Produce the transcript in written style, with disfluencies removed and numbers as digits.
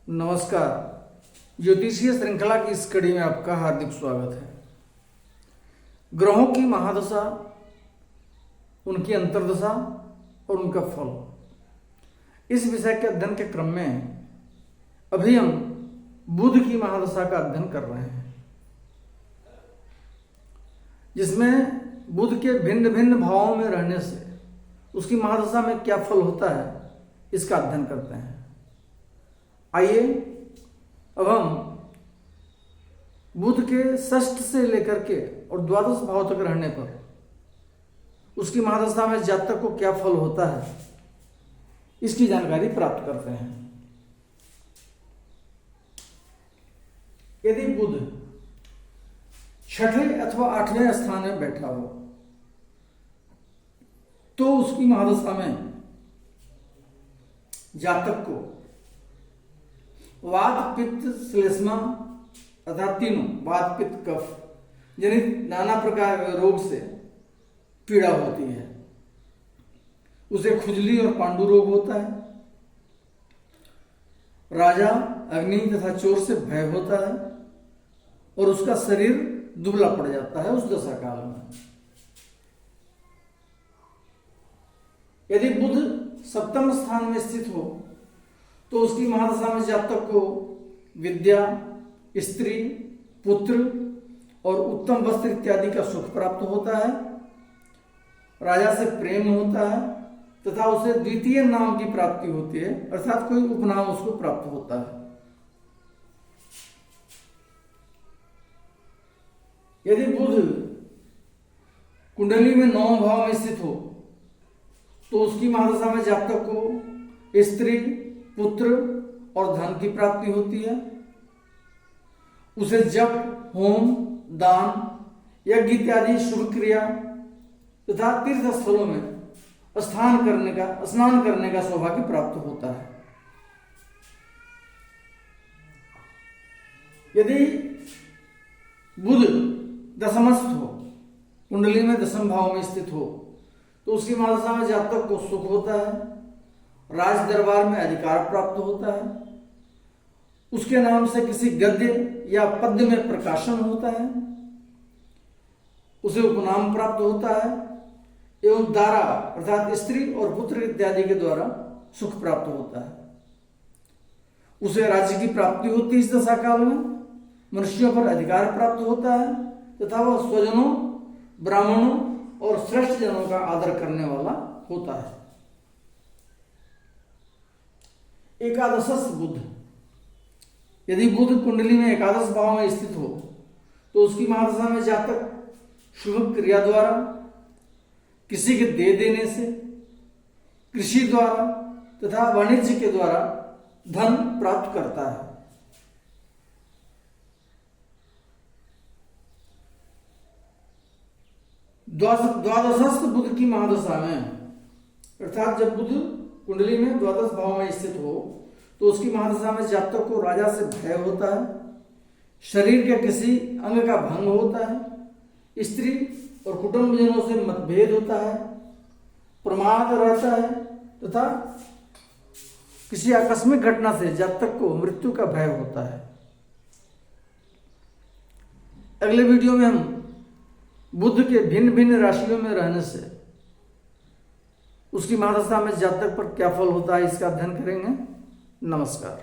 नमस्कार। ज्योतिषीय श्रृंखला की इस कड़ी में आपका हार्दिक स्वागत है। ग्रहों की महादशा, उनकी अंतर्दशा और उनका फल, इस विषय के अध्ययन के क्रम में अभी हम बुध की महादशा का अध्ययन कर रहे हैं, जिसमें बुध के भिन्न भिन्न भावों में रहने से उसकी महादशा में क्या फल होता है, इसका अध्ययन करते हैं। आइए अब हम बुध के षष्ठ से लेकर के और द्वादश भाव तक रहने पर उसकी महादशा में जातक को क्या फल होता है, इसकी जानकारी प्राप्त करते हैं। यदि बुध छठे अथवा आठवें स्थान में बैठा हो तो उसकी महादशा में जातक को वात पित्त श्लेष्मा अर्थात तीनों वात पित्त कफ जनित नाना प्रकार के रोग से पीड़ा होती है। उसे खुजली और पांडु रोग होता है। राजा अग्नि तथा चोर से भय होता है और उसका शरीर दुबला पड़ जाता है उस दशा काल में। यदि बुध सप्तम स्थान में स्थित हो तो उसकी महादशा में जातक को विद्या, स्त्री, पुत्र और उत्तम वस्त्र इत्यादि का सुख प्राप्त होता है। राजा से प्रेम होता है तथा उसे द्वितीय नाम की प्राप्ति होती है, अर्थात कोई उपनाम उसको प्राप्त होता है। यदि बुध कुंडली में 9 भाव में स्थित हो तो उसकी महादशा में जातक को स्त्री, पुत्र और धन की प्राप्ति होती है। उसे जप, होम, दान, यज्ञ इत्यादि शुभ क्रिया तथा तीर्थ स्थलों में स्नान करने का सौभाग्य प्राप्त होता है। यदि बुध दशमस्थ हो, कुंडली में दशम भाव में स्थित हो तो उसकी महादशा में जातक को सुख होता है, राज दरबार में अधिकार प्राप्त होता है, उसके नाम से किसी गद्य या पद्य में प्रकाशन होता है, उसे उपनाम प्राप्त होता है एवं दारा अर्थात स्त्री और पुत्र इत्यादि के द्वारा सुख प्राप्त होता है। उसे राज्य की प्राप्ति होती है इस दशा काल में, मनुष्यों पर अधिकार प्राप्त होता है तथा वह स्वजनों, ब्राह्मणों और श्रेष्ठ जनों का आदर करने वाला होता है। एकादशस्थ बुध, यदि बुध कुंडली में एकादश भाव में स्थित हो तो उसकी महादशा में जातक शुभ क्रिया द्वारा, किसी के दे देने से, कृषि द्वारा तथा वाणिज्य के द्वारा धन प्राप्त करता है। द्वादशस्थ बुध की महादशा में, अर्थात जब बुध कुंडली में द्वादश भाव में स्थित हो तो उसकी महादशा में जातक को राजा से भय होता है, शरीर के किसी अंग का भंग होता है, स्त्री और कुटुंबजनों से मतभेद होता है, प्रमाद रहता है तथा किसी आकस्मिक घटना से जातक को मृत्यु का भय होता है। अगले वीडियो में हम बुध के भिन्न भिन्न राशियों में रहने से उसकी महादशा में जातक पर क्या फल होता है, इसका अध्ययन करेंगे। नमस्कार।